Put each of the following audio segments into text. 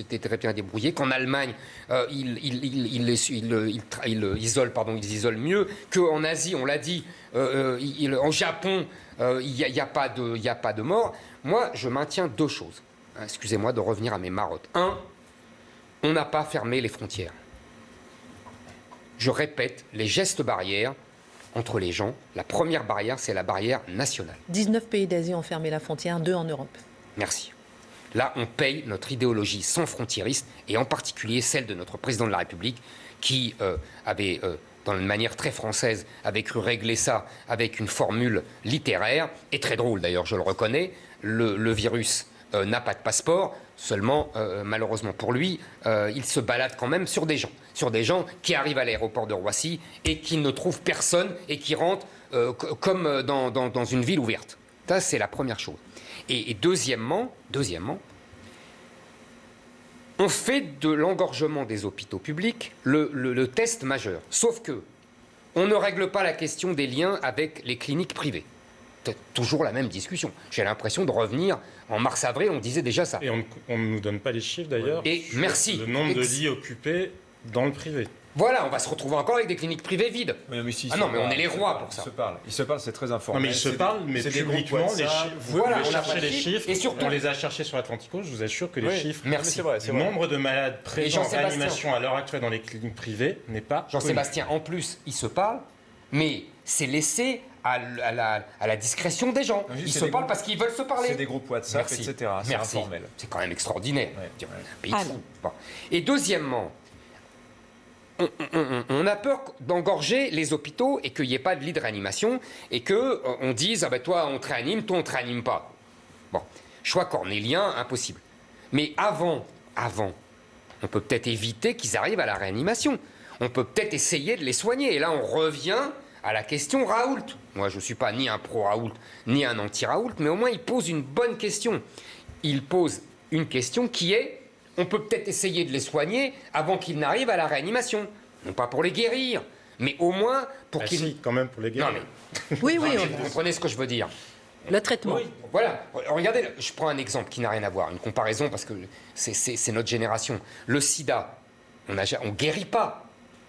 s'était très bien débrouillé, qu'en Allemagne, ils isolent mieux, qu'en Asie, on l'a dit, en Japon, il n'y a pas de mort. Moi, je maintiens deux choses. Excusez-moi de revenir à mes marottes. Un, on n'a pas fermé les frontières. Je répète, les gestes barrières entre les gens, la première barrière, c'est la barrière nationale. 19 pays d'Asie ont fermé la frontière, 2 en Europe. Merci. Là, on paye notre idéologie sans frontiériste, et en particulier celle de notre président de la République, qui avait, dans une manière très française, avait cru régler ça avec une formule littéraire, et très drôle d'ailleurs, je le reconnais. Le virus n'a pas de passeport, seulement, malheureusement pour lui, il se balade quand même sur des gens qui arrivent à l'aéroport de Roissy et qui ne trouvent personne et qui rentrent comme dans une ville ouverte. Ça, c'est la première chose. Et deuxièmement, on fait de l'engorgement des hôpitaux publics le test majeur. Sauf que on ne règle pas la question des liens avec les cliniques privées. C'est toujours la même discussion. J'ai l'impression de revenir en mars-avril, on disait déjà ça. Et on ne nous donne pas les chiffres d'ailleurs. Et merci. Le nombre de lits occupés dans le privé. Voilà, on va se retrouver encore avec des cliniques privées vides. Oui, mais si, mais on est les rois pour ça. Ils se parlent, c'est très informel. Non, mais ils se parlent, mais publiquement, les chiffres. Vous voilà, pouvez on a chercher les chiffres. Et surtout, on les a cherchés sur Atlantico. Je vous assure que les chiffres. Merci. Le nombre de malades présents en réanimation à l'heure actuelle dans les cliniques privées n'est pas. Jean-Sébastien, en plus, ils se parlent, mais c'est laissé à la discrétion des gens. Ils se parlent parce qu'ils veulent se parler. C'est des groupes WhatsApp, etc. C'est informel. C'est quand même extraordinaire. Ouais. Pays de fou. Bon. Et deuxièmement, on a peur d'engorger les hôpitaux et qu'il n'y ait pas de lit de réanimation et qu'on dise « Ah ben toi, on te réanime, toi, on ne te réanime pas. » Bon, choix cornélien, impossible. Mais avant, on peut peut-être éviter qu'ils arrivent à la réanimation. On peut peut-être essayer de les soigner. Et là, on revient à la question Raoult. Moi, je ne suis pas ni un pro-Raoult, ni un anti-Raoult, mais au moins, il pose une bonne question. Il pose une question qui est, on peut peut-être essayer de les soigner avant qu'ils n'arrivent à la réanimation. Non pas pour les guérir, mais au moins pour qu'ils... Si, quand même pour les guérir. Non, mais... Oui, vous comprenez ce que je veux dire. Le traitement. Oui, voilà. Regardez, je prends un exemple qui n'a rien à voir, une comparaison, parce que c'est notre génération. Le sida, on ne guérit pas.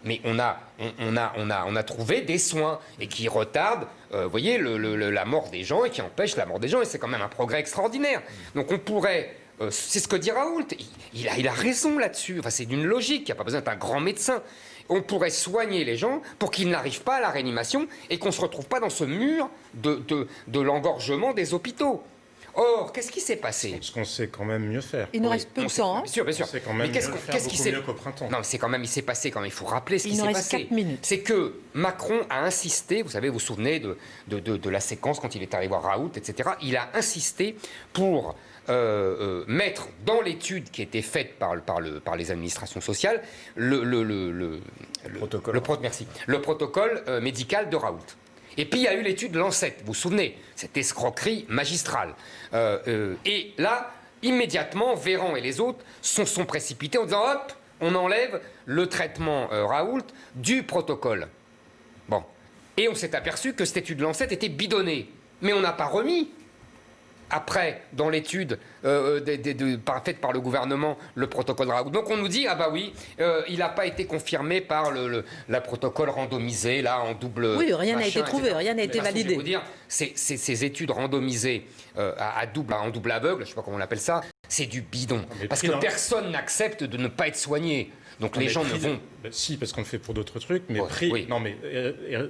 Mais on a trouvé des soins et qui retardent, vous voyez, la mort des gens et qui empêchent la mort des gens. Et c'est quand même un progrès extraordinaire. Donc on pourrait, c'est ce que dit Raoult, il a raison là-dessus. Enfin, c'est d'une logique, il n'y a pas besoin d'être un grand médecin. On pourrait soigner les gens pour qu'ils n'arrivent pas à la réanimation et qu'on ne se retrouve pas dans ce mur de l'engorgement des hôpitaux. Or, qu'est-ce qui s'est passé? Parce qu'on sait quand même mieux faire. Il nous reste peu de temps. Bien sûr. On sait quand même qu'est-ce qui s'est mieux qu'au printemps. Non, c'est quand même, il s'est passé quand même. Il faut rappeler ce qui s'est passé. Il nous reste 4 minutes. C'est que Macron a insisté, vous savez, vous vous souvenez de la séquence quand il est arrivé à Raoult, etc. Il a insisté pour mettre dans l'étude qui était faite par les administrations sociales le protocole médical de Raoult. Et puis il y a eu l'étude Lancet, vous vous souvenez, cette escroquerie magistrale. Et là, immédiatement, Véran et les autres sont précipités en disant « Hop, on enlève le traitement Raoult du protocole. » Bon. Et on s'est aperçu que cette étude Lancet était bidonnée. Mais on n'a pas remis. Après, dans l'étude faite par le gouvernement, le protocole Raoult. Donc on nous dit, ah bah oui, il n'a pas été confirmé par le protocole randomisé, là, en double... Oui, rien n'a été etc. trouvé, rien n'a été validé. Je vais vous dire, ces études randomisées en double aveugle, je ne sais pas comment on appelle ça, c'est du bidon. Parce que personne n'accepte de ne pas être soigné. Donc les gens ne vont... Si, parce qu'on le fait pour d'autres trucs, mais oui. Non, mais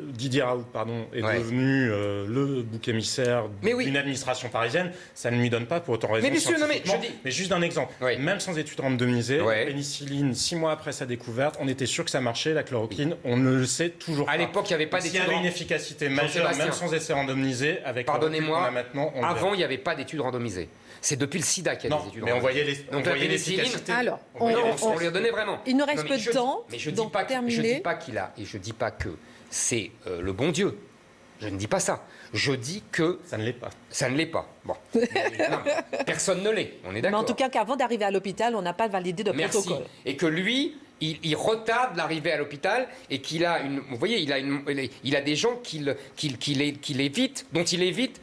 Didier Raoult, est devenu le bouc émissaire d'une administration parisienne. Ça ne lui donne pas pour autant raison scientifiquement. Mais juste un exemple. Oui. Même sans études randomisées, la pénicilline, 6 mois après sa découverte, on était sûr que ça marchait. La chloroquine, on ne le sait toujours pas. À l'époque, il n'y avait pas d'études. S'il y avait une efficacité majeure, même sans essai randomisé, avec pardonnez-moi, maintenant, avant, il n'y avait pas d'études randomisées. C'est depuis le sida qu'il y a des études. Mais on voyait l'efficacité. Alors, on lui a donné vraiment. Il nous reste peu de temps. Mais je dis pas que c'est le bon Dieu. Je ne dis pas ça. Je dis que ça ne l'est pas. Ça ne l'est pas. Bon. Non, personne ne l'est. On est d'accord. Mais en tout cas, qu'avant d'arriver à l'hôpital, on n'a pas validé de protocole. Et que lui, il retarde l'arrivée à l'hôpital et qu'il a une. Vous voyez, il a des gens qu'il évite, dont il évite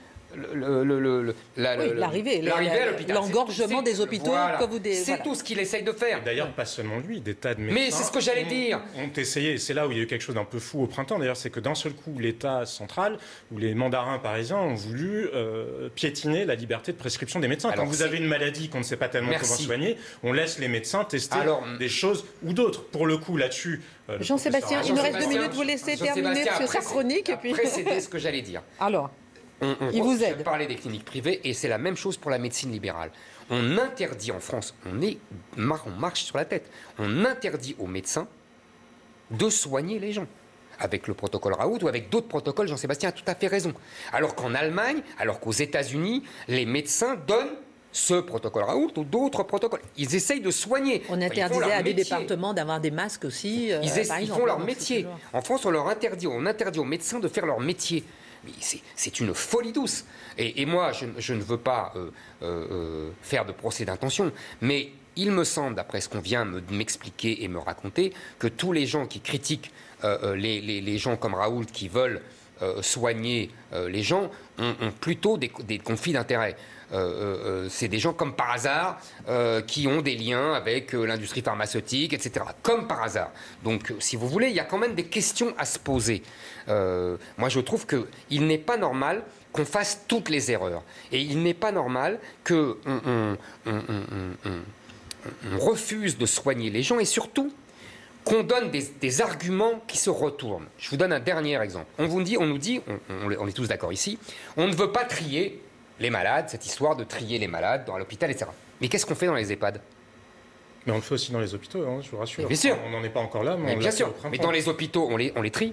l'arrivée à l'hôpital. L'engorgement des hôpitaux. Voilà. C'est tout ce qu'il essaye de faire. D'ailleurs, pas seulement lui, des tas de médecins. Mais c'est ce que j'allais dire. Ont essayé, et c'est là où il y a eu quelque chose d'un peu fou au printemps, d'ailleurs, c'est que d'un seul coup, l'État central, ou les mandarins parisiens, ont voulu piétiner la liberté de prescription des médecins. Quand vous avez une maladie qu'on ne sait pas tellement comment soigner, on laisse les médecins tester des choses ou d'autres. Pour le coup, là-dessus... Jean-Sébastien, il nous reste 2 minutes, vous laissez terminer sur sa chronique. Après, c'était ce que j'allais dire. Alors, il vous aide. Je parlais des cliniques privées, et c'est la même chose pour la médecine libérale. On interdit en France, on marche sur la tête, on interdit aux médecins de soigner les gens. Avec le protocole Raoult ou avec d'autres protocoles, Jean-Sébastien a tout à fait raison. Alors qu'en Allemagne, alors qu'aux États-Unis, les médecins donnent ce protocole Raoult ou d'autres protocoles. Ils essayent de soigner. On interdisait à des départements d'avoir des masques aussi. Ils font leur métier. En France, on interdit aux médecins de faire leur métier. Mais c'est une folie douce. Et moi, je ne veux pas faire de procès d'intention, mais il me semble, d'après ce qu'on vient de m'expliquer et me raconter, que tous les gens qui critiquent les gens comme Raoult qui veulent soigner les gens ont plutôt des conflits d'intérêts. C'est des gens comme par hasard qui ont des liens avec l'industrie pharmaceutique, etc. Comme par hasard. Donc, si vous voulez, il y a quand même des questions à se poser. Moi, je trouve qu'il n'est pas normal qu'on fasse toutes les erreurs. Et il n'est pas normal qu'on refuse de soigner les gens et surtout qu'on donne des arguments qui se retournent. Je vous donne un dernier exemple. On nous dit, on est tous d'accord ici, on ne veut pas trier les malades, cette histoire de trier les malades dans l'hôpital, etc. Mais qu'est-ce qu'on fait dans les EHPAD ? Mais on le fait aussi dans les hôpitaux, hein, je vous rassure. Mais bien sûr. On n'en est pas encore là, mais bien sûr. Mais dans les hôpitaux, on les trie.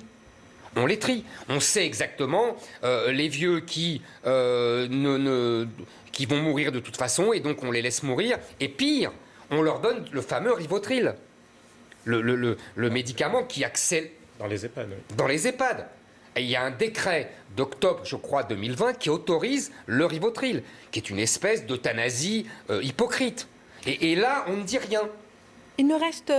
On les trie. On sait exactement les vieux qui vont mourir de toute façon, et donc on les laisse mourir. Et pire, on leur donne le fameux Rivotril, le médicament qui accèle... Dans les EHPAD, oui. Dans les EHPAD. Et il y a un décret d'octobre, je crois, 2020, qui autorise le Rivotril, qui est une espèce d'euthanasie hypocrite. Et là, on ne dit rien. Il nous reste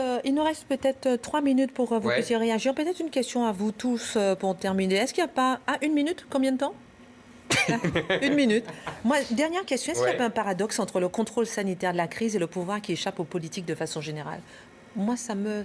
peut-être 3 minutes pour vous puissiez réagir. Peut-être une question à vous tous pour terminer. Est-ce qu'il n'y a pas... une minute? Combien de temps? 1 minute. Moi, dernière question. Est-ce qu'il n'y a pas un paradoxe entre le contrôle sanitaire de la crise et le pouvoir qui échappe aux politiques de façon générale? Moi, ça me